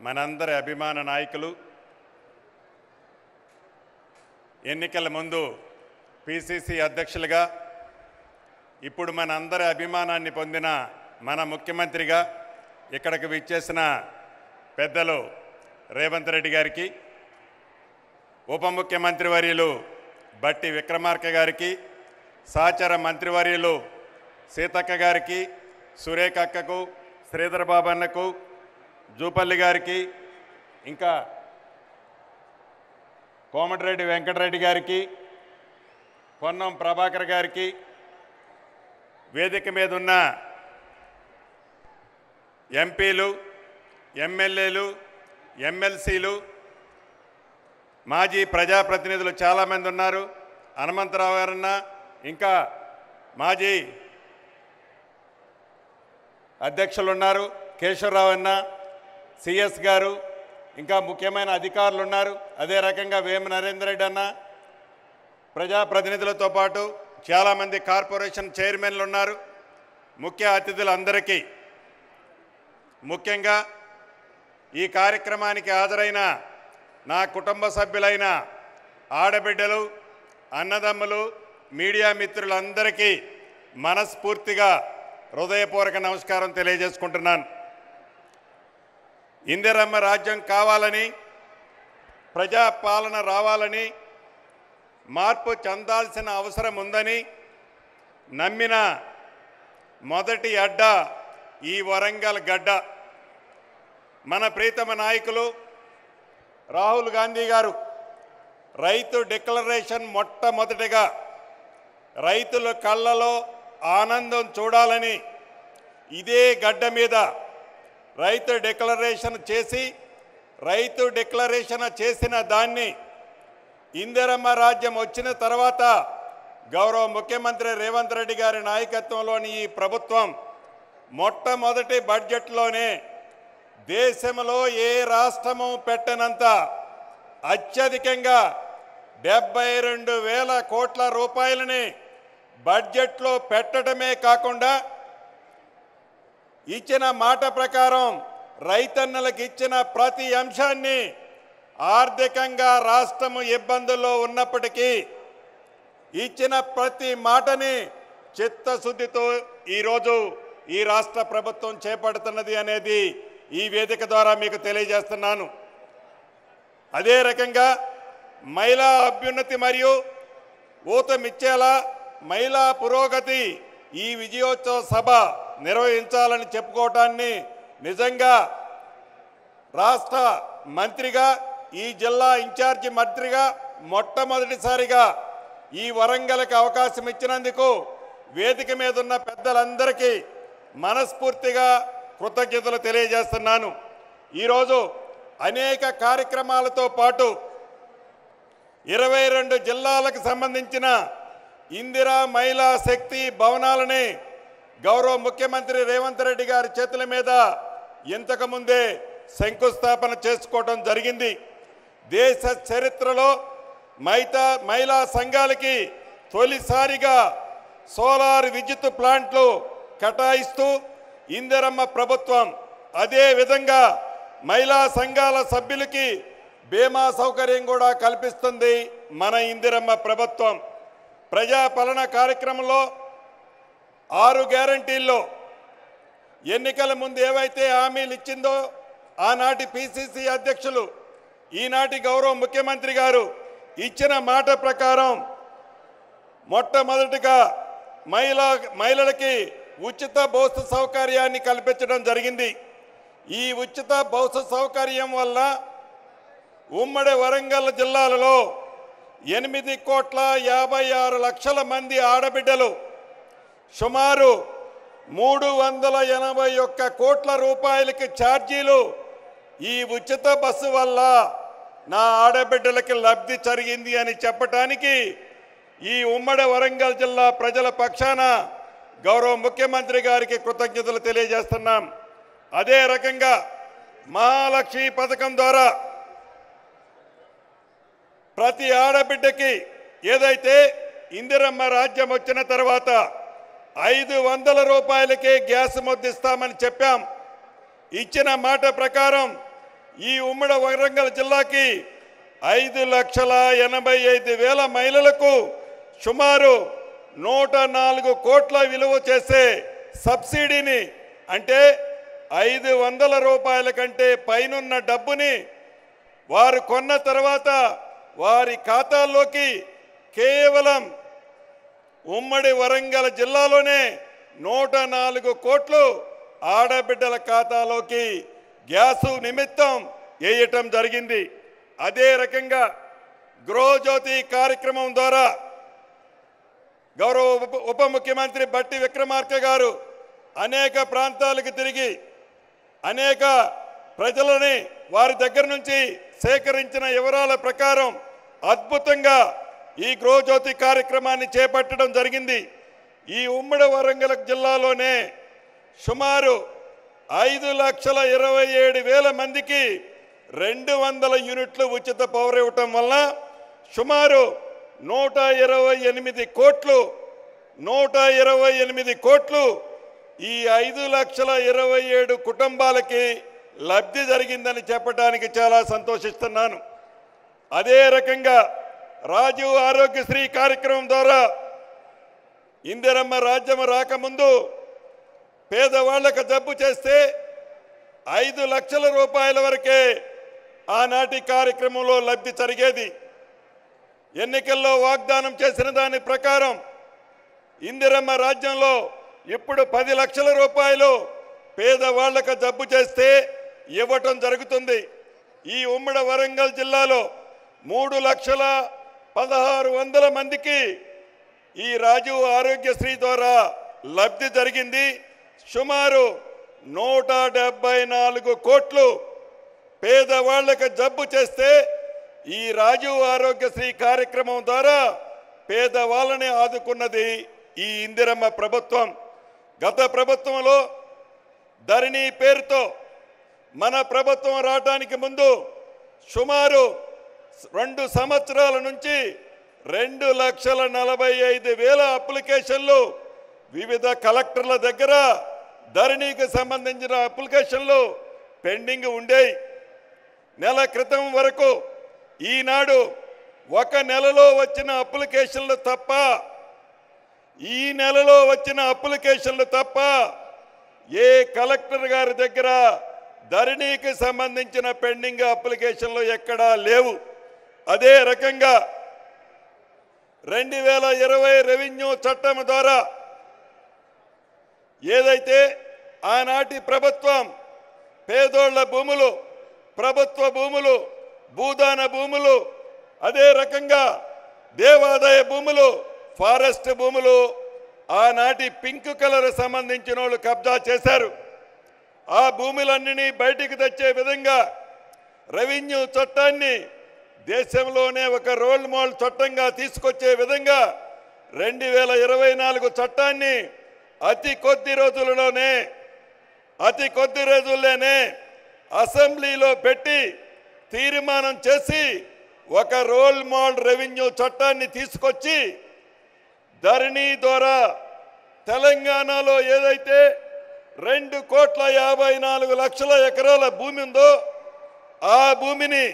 మనందరి అభిమాన నాయకులు ఎన్నికల ముందు పిసిసి అధ్యక్షులుగా ఇప్పుడు మనందరి అభిమానాన్ని పొందిన మన ముఖ్యమంత్రిగా ఇక్కడికి విచ్చేసిన పెద్దలు రేవంత్ రెడ్డి గారికి, ఉప ముఖ్యమంత్రి వర్యులు బట్టి విక్రమార్క గారికి, సహచర మంత్రివర్యులు సీతక్క గారికి, సురేఖ అక్కకు, శ్రీధర్ బాబు అన్నకు, జూపల్లి గారికి, ఇంకా కోమటిరెడ్డి వెంకటరెడ్డి గారికి, పొన్నం ప్రభాకర్ గారికి, వేదిక మీద ఉన్న ఎంపీలు, ఎమ్మెల్యేలు, ఎమ్మెల్సీలు, మాజీ ప్రజాప్రతినిధులు చాలామంది ఉన్నారు. హనుమంతరావు గారన్న, ఇంకా మాజీ అధ్యక్షులు ఉన్నారు, కేశవరావు అన్న, సిఎస్ గారు, ఇంకా ముఖ్యమైన అధికారులు ఉన్నారు. అదే రకంగా వేమ నరేందర్ రెడ్డి అన్న, ప్రజాప్రతినిధులతో పాటు చాలామంది కార్పొరేషన్ చైర్మన్లు ఉన్నారు. ముఖ్య అతిథులందరికీ, ముఖ్యంగా ఈ కార్యక్రమానికి హాజరైన నా కుటుంబ సభ్యులైన ఆడబిడ్డలు, అన్నదమ్ములు, మీడియా మిత్రులందరికీ మనస్ఫూర్తిగా హృదయపూర్వక నమస్కారం తెలియజేసుకుంటున్నాను. ఇందిరమ్మ రాజ్యం కావాలని, ప్రజాపాలన రావాలని, మార్పు చెందాల్సిన అవసరం ఉందని నమ్మిన మొదటి అడ్డ ఈ వరంగల్ గడ్డ. మన ప్రీతమ నాయకులు రాహుల్ గాంధీ గారు రైతు డిక్లరేషన్ మొట్టమొదటిగా రైతుల కళ్ళలో ఆనందం చూడాలని ఇదే గడ్డ మీద రైతు డిక్లరేషన్ చేసి, రైతు డిక్లరేషన్ చేసిన దాన్ని ఇందిరమ్మ రాజ్యం వచ్చిన తర్వాత గౌరవ ముఖ్యమంత్రి రేవంత్ రెడ్డి గారి నాయకత్వంలోని ఈ ప్రభుత్వం మొట్టమొదటి బడ్జెట్లోనే దేశంలో ఏ రాష్ట్రము పెట్టనంత అత్యధికంగా 72,000 కోట్ల రూపాయలని బడ్జెట్లో పెట్టడమే కాకుండా ఇచ్చిన మాట ప్రకారం రైతన్నలకు ఇచ్చిన ప్రతి అంశాన్ని ఆర్థికంగా రాష్ట్రము ఇబ్బందుల్లో ఉన్నప్పటికీ ఇచ్చిన ప్రతి మాటని చిత్తశుద్ధితో ఈరోజు ఈ రాష్ట్ర ప్రభుత్వం చేపడుతున్నది అనేది ఈ వేదిక ద్వారా మీకు తెలియజేస్తున్నాను. అదే రకంగా మహిళా అభ్యున్నతి మరియు ఊతమిచ్చేలా మహిళా పురోగతి ఈ విజయోత్సవ సభ నిర్వహించాలని చెప్పుకోవటాన్ని నిజంగా రాష్ట్ర మంత్రిగా, ఈ జిల్లా ఇన్ఛార్జి మంత్రిగా మొట్టమొదటిసారిగా ఈ వరంగల్కి అవకాశం ఇచ్చినందుకు వేదిక మీద ఉన్న పెద్దలందరికీ మనస్ఫూర్తిగా కృతజ్ఞతలు తెలియజేస్తున్నాను. ఈరోజు అనేక కార్యక్రమాలతో పాటు 22 జిల్లాలకు సంబంధించిన ఇందిరా మహిళా శక్తి భవనాలని గౌరవ ముఖ్యమంత్రి రేవంత్ రెడ్డి గారి చేతుల మీద ఇంతకుముందే శంకుస్థాపన చేసుకోవడం జరిగింది. దేశ చరిత్రలో మహిళా సంఘాలకి తొలిసారిగా సోలార్ విద్యుత్ ప్లాంట్లు కేటాయిస్తూ ఇందిరమ్మ ప్రభుత్వం, అదే విధంగా మహిళా సంఘాల సభ్యులకి బీమా సౌకర్యం కూడా కల్పిస్తుంది మన ఇందిరమ్మ ప్రభుత్వం. ప్రజాపాలన కార్యక్రమంలో 6 గ్యారంటీల్లో ఎన్నికల ముందు ఏవైతే హామీలు ఇచ్చిందో ఆనాటి పిసిసి అధ్యక్షులు, ఈనాటి గౌరవ ముఖ్యమంత్రి గారు ఇచ్చిన మాట ప్రకారం మొట్టమొదటిగా మహిళలకి ఉచిత బస్సు సౌకర్యాన్ని కల్పించడం జరిగింది. ఈ ఉచిత బస్సు సౌకర్యం వల్ల ఉమ్మడి వరంగల్ జిల్లాలలో 8,56,00,000 మంది ఆడబిడ్డలు సుమారు 381 కోట్ల రూపాయలకి ఛార్జీలు ఈ ఉచిత బస్సు వల్ల నా ఆడబిడ్డలకి లబ్ధి జరిగింది అని చెప్పడానికి ఈ ఉమ్మడి వరంగల్ జిల్లా ప్రజల పక్షాన గౌరవ ముఖ్యమంత్రి గారికి కృతజ్ఞతలు తెలియజేస్తున్నాం. అదే రకంగా మహాలక్ష్మి పథకం ద్వారా ప్రతి ఆడబిడ్డకి ఏదైతే ఇందిరమ్మ రాజ్యం వచ్చిన తర్వాత 500 రూపాయలకే గ్యాస్ ముద్దిస్తామని చెప్పాం. ఇచ్చిన మాట ప్రకారం ఈ ఉమ్మడి వరంగల్ జిల్లాకి 5,85,000 మహిళలకు సుమారు 104 కోట్ల విలువ చేసే సబ్సిడీని అంటే 500 రూపాయల కంటే పైనున్న డబ్బుని వారు కొన్న తర్వాత వారి ఖాతాల్లోకి కేవలం ఉమ్మడి వరంగల్ జిల్లాలోనే 104 కోట్లు ఆడబిడ్డల ఖాతాలోకి గ్యాసు నిమిత్తం వేయటం జరిగింది. అదే రకంగా గృహజ్యోతి కార్యక్రమం ద్వారా గౌరవ ఉప ముఖ్యమంత్రి బట్టి విక్రమార్క గారు అనేక ప్రాంతాలకు తిరిగి అనేక ప్రజలని వారి దగ్గర నుంచి సేకరించిన వివరాల ప్రకారం అద్భుతంగా ఈ గృహజ్యోతి కార్యక్రమాన్ని చేపట్టడం జరిగింది. ఈ ఉమ్మడి వరంగల్ జిల్లాలోనే సుమారు 5,27,000 మందికి 200 యూనిట్లు ఉచిత పవర్ ఇవ్వటం వల్ల సుమారు 128 కోట్లు ఈ 5,27,000 కుటుంబాలకి లబ్ధి జరిగిందని చెప్పడానికి చాలా సంతోషిస్తున్నాను. అదే రకంగా రాజీవ్ ఆరోగ్యశ్రీ కార్యక్రమం ద్వారా ఇందిరమ్మ రాజ్యం రాకముందు పేదవాళ్లకు జబ్బు చేస్తే 5 లక్షల రూపాయల వరకే ఆనాటి కార్యక్రమంలో లబ్ధి జరిగేది. ఎన్నికల్లో వాగ్దానం చేసిన దాని ప్రకారం ఇందిరమ్మ రాజ్యంలో ఇప్పుడు 10 లక్షల రూపాయలు పేదవాళ్లకు జబ్బు చేస్తే ఇవ్వటం జరుగుతుంది. ఈ ఉమ్మడి వరంగల్ జిల్లాలో 3,16,100 మందికి ఈ రాజీవ్ ఆరోగ్యశ్రీ ద్వారా లబ్ధి జరిగింది. సుమారు 174 కోట్లు పేదవాళ్లకు జబ్బు చేస్తే ఈ రాజీవ్ ఆరోగ్యశ్రీ కార్యక్రమం ద్వారా పేదవాళ్ళని ఆదుకున్నది ఈ ఇందిరమ్మ ప్రభుత్వం. గత ప్రభుత్వంలో ధరణి పేరుతో మన ప్రభుత్వం రావడానికి ముందు సుమారు 2 సంవత్సరాల నుంచి 2,45,000 అప్లికేషన్లు వివిధ కలెక్టర్ల దగ్గర ధరణికి సంబంధించిన అప్లికేషన్లు పెండింగ్ ఉండేవి. నెల క్రితం వరకు ఈనాడు 1 నెలలో వచ్చిన అప్లికేషన్లు తప్ప ఈ నెలలో వచ్చిన అప్లికేషన్లు తప్ప ఏ కలెక్టర్ గారి దగ్గర ధరణికి సంబంధించిన పెండింగ్ అప్లికేషన్లు ఎక్కడా లేవు. అదే రకంగా 2020 రెవెన్యూ చట్టం ద్వారా ఏదైతే ఆనాటి ప్రభుత్వం పేదోళ్ల భూములు, ప్రభుత్వ భూములు, భూదాన భూములు, అదే రకంగా దేవాదాయ భూములు, ఫారెస్ట్ భూములు ఆనాటి పింక్ కలర్ సంబంధించిన వాళ్ళు కబ్జా చేశారు. ఆ భూములన్నీ బయటికి తెచ్చే విధంగా రెవెన్యూ చట్టాన్ని దేశంలోనే ఒక రోల్ మోడల్ చట్టంగా తీసుకొచ్చే విధంగా 2024 చట్టాన్ని అతి కొద్ది రోజుల్లోనే అసెంబ్లీలో పెట్టి తీర్మానం చేసి ఒక రోల్ మోడల్ రెవెన్యూ చట్టాన్ని తీసుకొచ్చి ధరణి ద్వారా తెలంగాణలో ఏదైతే 2,54,00,000 ఎకరాల భూమి ఉందో ఆ భూమిని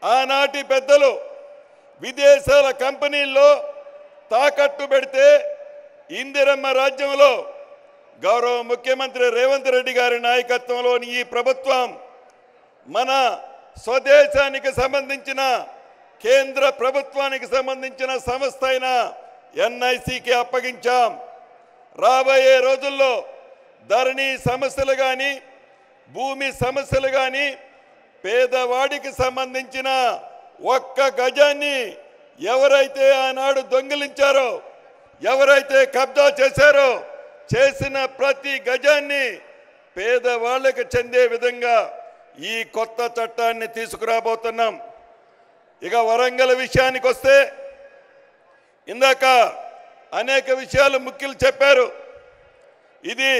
ఆనాటి పెద్దలు విదేశాల కంపెనీల్లో తాకట్టు పెడితే ఇందిరమ్మ రాజ్యంలో గౌరవ ముఖ్యమంత్రి రేవంత్ రెడ్డి గారి నాయకత్వంలోని ఈ ప్రభుత్వం మన స్వదేశానికి సంబంధించిన కేంద్ర ప్రభుత్వానికి సంబంధించిన సంస్థ అయిన ఎన్ఐసికి అప్పగించాం. రాబోయే రోజుల్లో ధరణి సమస్యలు కానీ భూమి సమస్యలు కానీ పేదవాడికి సంబంధించిన ఒక్క గజాన్ని ఎవరైతే ఆనాడు దొంగిలించారో, ఎవరైతే కబ్జా చేశారో చేసిన ప్రతి గజాన్ని పేదవాళ్ళకి చెందే విధంగా ఈ కొత్త చట్టాన్ని తీసుకురాబోతున్నాం. ఇక వరంగల్ విషయానికి వస్తే ఇందాక అనేక విషయాలు ముఖ్యులు చెప్పారు. ఇది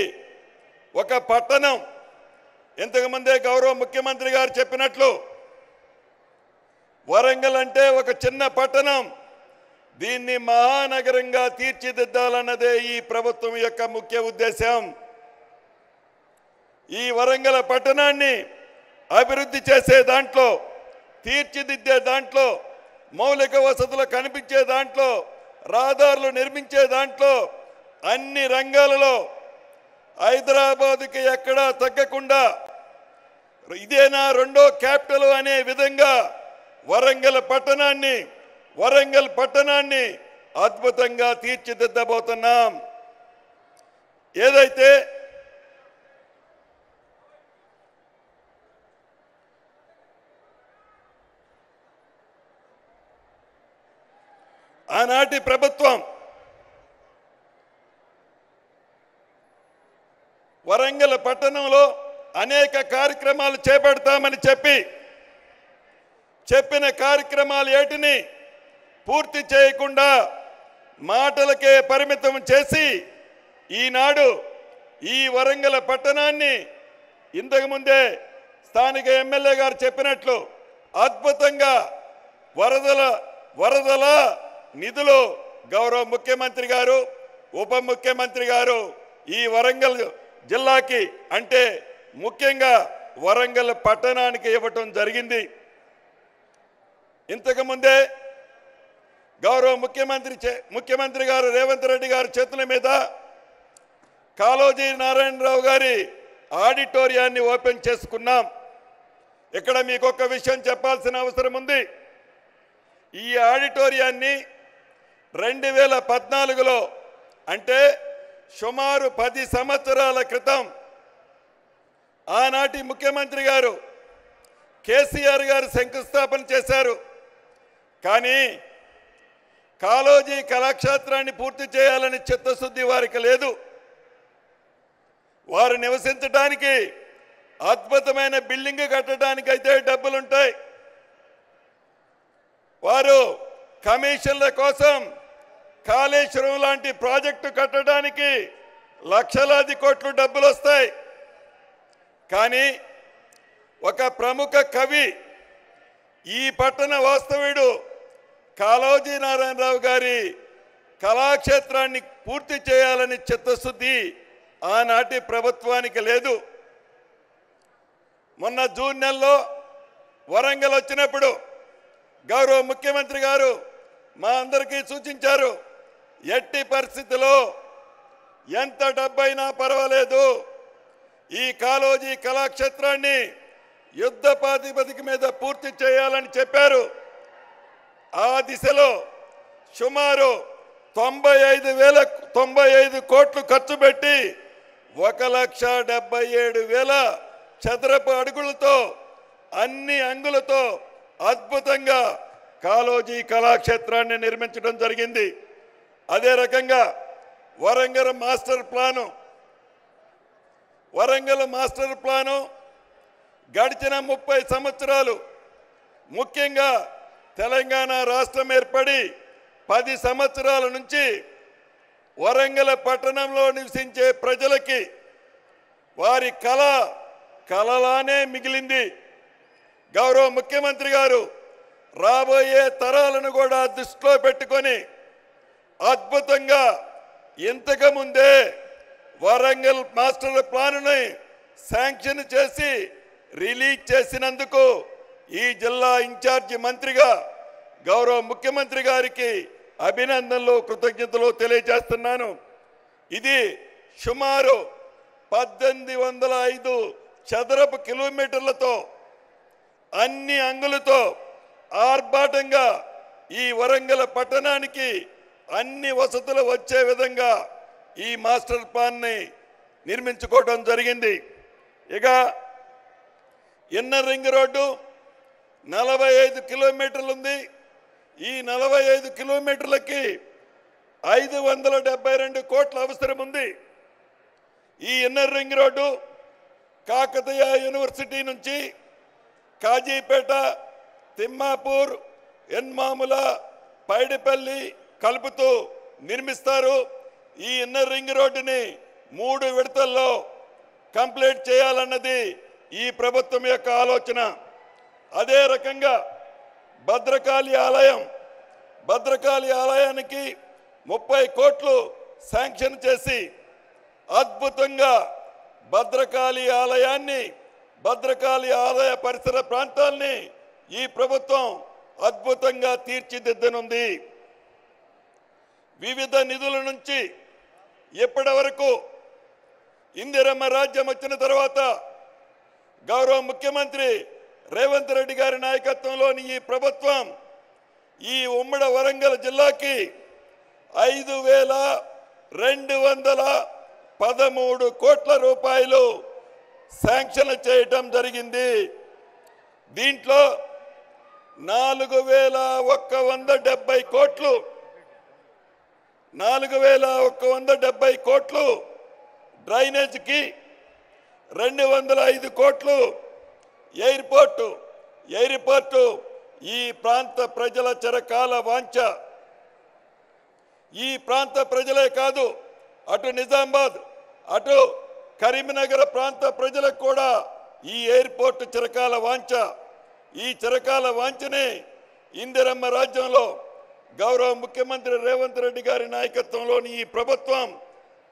ఒక పట్టణం. ఇంతకుముందే గౌరవ ముఖ్యమంత్రి గారు చెప్పినట్లు వరంగల్ అంటే ఒక చిన్న పట్టణం. దీన్ని మహానగరంగా తీర్చిదిద్దాలన్నదే ఈ ప్రభుత్వం యొక్క ముఖ్య ఉద్దేశం. ఈ వరంగల్ పట్టణాన్ని అభివృద్ధి చేసే దాంట్లో, తీర్చిదిద్దే దాంట్లో, మౌలిక వసతులు కనిపించే దాంట్లో, రహదారులు నిర్మించే దాంట్లో, అన్ని రంగాలలో హైదరాబాద్కి ఎక్కడా తగ్గకుండా ఇదేనా రెండో క్యాపిటల్ అనే విధంగా వరంగల్ పట్టణాన్ని అద్భుతంగా తీర్చిదిద్దబోతున్నాం. ఏదైతే ఆనాటి ప్రభుత్వం వరంగల్ పట్టణంలో అనేక కార్యక్రమాలు చేపడతామని చెప్పిన కార్యక్రమాలు ఏటిని పూర్తి చేయకుండా మాటలకే పరిమితం చేసి ఈనాడు ఈ వరంగల్ పట్టణాన్ని ఇంతకుముందే స్థానిక ఎమ్మెల్యే గారు చెప్పినట్లు అద్భుతంగా వరదల నిధులు గౌరవ ముఖ్యమంత్రి గారు, ఉప ముఖ్యమంత్రి గారు ఈ వరంగల్ జిల్లాకి అంటే ముఖ్యంగా వరంగల్ పట్టణానికి ఇవ్వటం జరిగింది. ఇంతకుముందే గౌరవ ముఖ్యమంత్రి గారు రేవంత్ రెడ్డి గారి చేతుల మీద కాళోజీ నారాయణరావు గారి ఆడిటోరియాన్ని ఓపెన్ చేసుకున్నాం. ఇక్కడ మీకు ఒక విషయం చెప్పాల్సిన అవసరం ఉంది. ఈ ఆడిటోరియాన్ని 2014లో అంటే సుమారు 10 సంవత్సరాల క్రితం ఆనాటి ముఖ్యమంత్రి గారు కేసీఆర్ గారు శంకుస్థాపన చేశారు. కానీ కాళోజీ కళాక్షేత్రాన్ని పూర్తి చేయాలని చిత్తశుద్ధి వారికి లేదు. వారు నివసించడానికి అద్భుతమైన బిల్డింగ్ కట్టడానికి అయితే డబ్బులుంటాయి. వారు కమిషన్ల కోసం కాళేశ్వరం లాంటి ప్రాజెక్టు కట్టడానికి లక్షలాది కోట్లు డబ్బులు వస్తాయి. కానీ ఒక ప్రముఖ కవి, ఈ పట్టణ వాస్తవ్యుడు కాళోజీ నారాయణరావు గారి కళాక్షేత్రాన్ని పూర్తి చేయాలని చిత్తశుద్ధి ఆనాటి ప్రభుత్వానికి లేదు. మొన్న జూన్ నెలలో వరంగల్ వచ్చినప్పుడు గౌరవ ముఖ్యమంత్రి గారు మా అందరికీ సూచించారు, ఎట్టి పరిస్థితిలో ఎంత డబ్బైనా పర్వాలేదు ఈ కాళోజీ కళాక్షేత్రాన్ని యుద్ధ ప్రాతిపదిక మీద పూర్తి చేయాలని చెప్పారు. ఆ దిశలో సుమారు 95 కోట్లు ఖర్చు పెట్టి 1,77,000 చదరపు అడుగులతో అన్ని అంగులతో అద్భుతంగా కాళోజీ కళాక్షేత్రాన్ని నిర్మించడం జరిగింది. అదే రకంగా వరంగల్ మాస్టర్ ప్లాను గడిచిన 30 సంవత్సరాలు, ముఖ్యంగా తెలంగాణ రాష్ట్రం ఏర్పడి 10 సంవత్సరాల నుంచి వరంగల్ పట్టణంలో నివసించే ప్రజలకి వారి కలలానే మిగిలింది. గౌరవ ముఖ్యమంత్రి గారు రాబోయే తరాలను కూడా దృష్టిలో పెట్టుకొని అద్భుతంగా ఇంతకు ముందే వరంగల్ మాస్టర్ ప్లానుని శాంక్షన్ చేసి రిలీజ్ చేసినందుకు ఈ జిల్లా ఇన్ఛార్జి మంత్రిగా గౌరవ ముఖ్యమంత్రి గారికి అభినందనలు, కృతజ్ఞతలు తెలియజేస్తున్నాను. ఇది సుమారు 1805 చదరపు కిలోమీటర్లతో అన్ని అంగులతో ఆర్భాటంగా ఈ వరంగల్ పట్టణానికి అన్ని వసతులు వచ్చే విధంగా ఈ మాస్టర్ ప్లాన్ని నిర్మించుకోవడం జరిగింది. ఇక ఇన్నర్ రింగ్ రోడ్డు 45 కిలోమీటర్లు ఉంది. ఈ 45 కిలోమీటర్లకి 572 కోట్ల అవసరం ఉంది. ఈ inner ring road Kakatiya university నుంచి కాజీపేట, తిమ్మాపూర్, ఎన్మాముల, పైడిపల్లి కలుపుతూ నిర్మిస్తారు. ఈ ఇన్నర్ రింగ్ రోడ్డుని 3 విడతల్లో కంప్లీట్ చేయాలన్నది ఈ ప్రభుత్వం యొక్క ఆలోచన. అదే రకంగా భద్రకాళి ఆలయానికి 30 కోట్లు శాంక్షన్ చేసి అద్భుతంగా భద్రకాళి ఆలయాన్ని భద్రకాళి ఆలయ పరిసర ప్రాంతాల్ని ఈ ప్రభుత్వం అద్భుతంగా తీర్చిదిద్దనుంది. వివిధ నిధుల నుంచి ఇప్పటి వరకు ఇందిరమ్మ రాజ్యం వచ్చిన తర్వాత గౌరవ ముఖ్యమంత్రి రేవంత్ రెడ్డి గారి నాయకత్వంలోని ఈ ప్రభుత్వం ఈ ఉమ్మడి వరంగల్ జిల్లాకి 5,213 కోట్ల రూపాయలు శాంక్షన్ చేయటం జరిగింది. దీంట్లో 4,170 కోట్లు డ్రైనేజ్కి, 205 కోట్లు ఎయిర్పోర్టు ఈ ప్రాంత ప్రజల చిరకాల వాంఛ. ఈ ప్రాంత ప్రజలే కాదు, అటు నిజామాబాద్ అటు కరీంనగర్ ప్రాంత ప్రజలకు కూడా ఈ ఎయిర్పోర్టు చిరకాల వాంఛ. ఈ చిరకాల వాంఛని ఇందిరమ్మ రాజ్యంలో గౌరవ ముఖ్యమంత్రి రేవంత్ రెడ్డి గారి నాయకత్వంలోని ఈ ప్రభుత్వం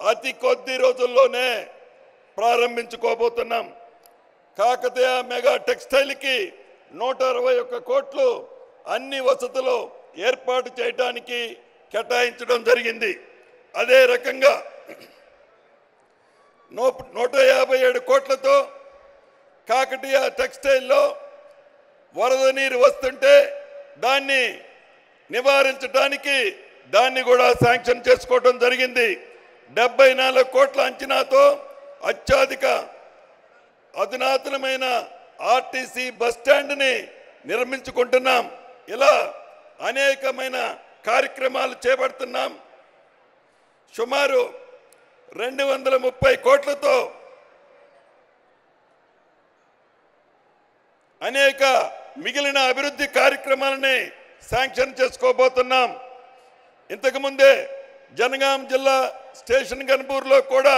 అతి కొద్ది రోజుల్లోనే ప్రారంభించుకోబోతున్నాం. కాకతీయ మెగా టెక్స్టైల్కి 161 కోట్లు అన్ని వసతులు ఏర్పాటు చేయడానికి కేటాయించడం జరిగింది. అదే రకంగా 157 కోట్లతో కాకతీయ టెక్స్టైల్లో వరద నీరు వస్తుంటే దాన్ని నివారించడానికి దాన్ని కూడా శాంక్షన్ చేసుకోవడం జరిగింది. 74 కోట్ల అంచనాతో అత్యధిక అధునాతనమైన ఆర్టీసీ బస్ స్టాండ్ని నిర్మించుకుంటున్నాం. ఇలా అనేకమైన కార్యక్రమాలు చేపడుతున్నాం. సుమారు 230 కోట్లతో అనేక మిగిలిన అభివృద్ధి కార్యక్రమాలని శాంక్షన్ చేసుకోబోతున్నాం. ఇంతకుముందే జనగాం జిల్లా స్టేషన్ గన్పూర్లో కూడా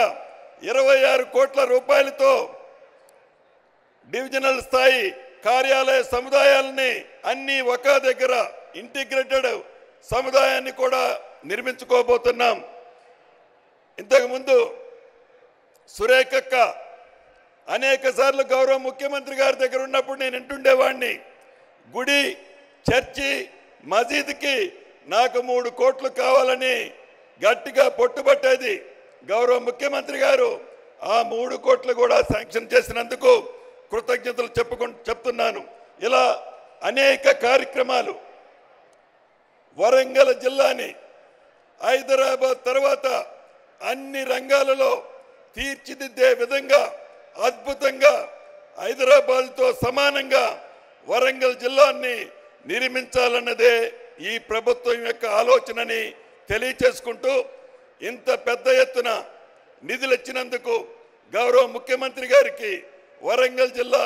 26 కోట్ల రూపాయలతో డివిజనల్ స్థాయి కార్యాలయ సముదాయాలని అన్ని ఒక దగ్గర ఇంటిగ్రేటెడ్ సముదాయాన్ని కూడా నిర్మించుకోబోతున్నాం. ఇంతకుముందు సురేఖక్క అనేక సార్లు గౌరవ ముఖ్యమంత్రి గారి దగ్గర ఉన్నప్పుడు నేను వింటుండేవాడిని, గుడి, చర్చి, మసీదుకి నాకు 3 కోట్లు కావాలని గట్టిగా పట్టుబట్టేది. గౌరవ ముఖ్యమంత్రి గారు ఆ 3 కోట్లు కూడా శాంక్షన్ చేసినందుకు కృతజ్ఞతలు చెప్తున్నాను. ఇలా అనేక కార్యక్రమాలు వరంగల్ జిల్లాని హైదరాబాద్ తర్వాత అన్ని రంగాలలో తీర్చిదిద్దే విధంగా అద్భుతంగా హైదరాబాద్తో సమానంగా వరంగల్ జిల్లాని నిర్మించాలన్నదే ఈ ప్రభుత్వం యొక్క ఆలోచనని తెలియచేసుకుంటూ, ఇంత పెద్ద ఎత్తున నిధులు ఇచ్చినందుకు గౌరవ ముఖ్యమంత్రి గారికి వరంగల్ జిల్లా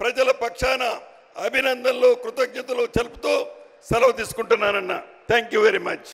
ప్రజల పక్షాన అభినందనలు, కృతజ్ఞతలు తెలుపుతూ సెలవు తీసుకుంటున్నానన్న. Thank you very much.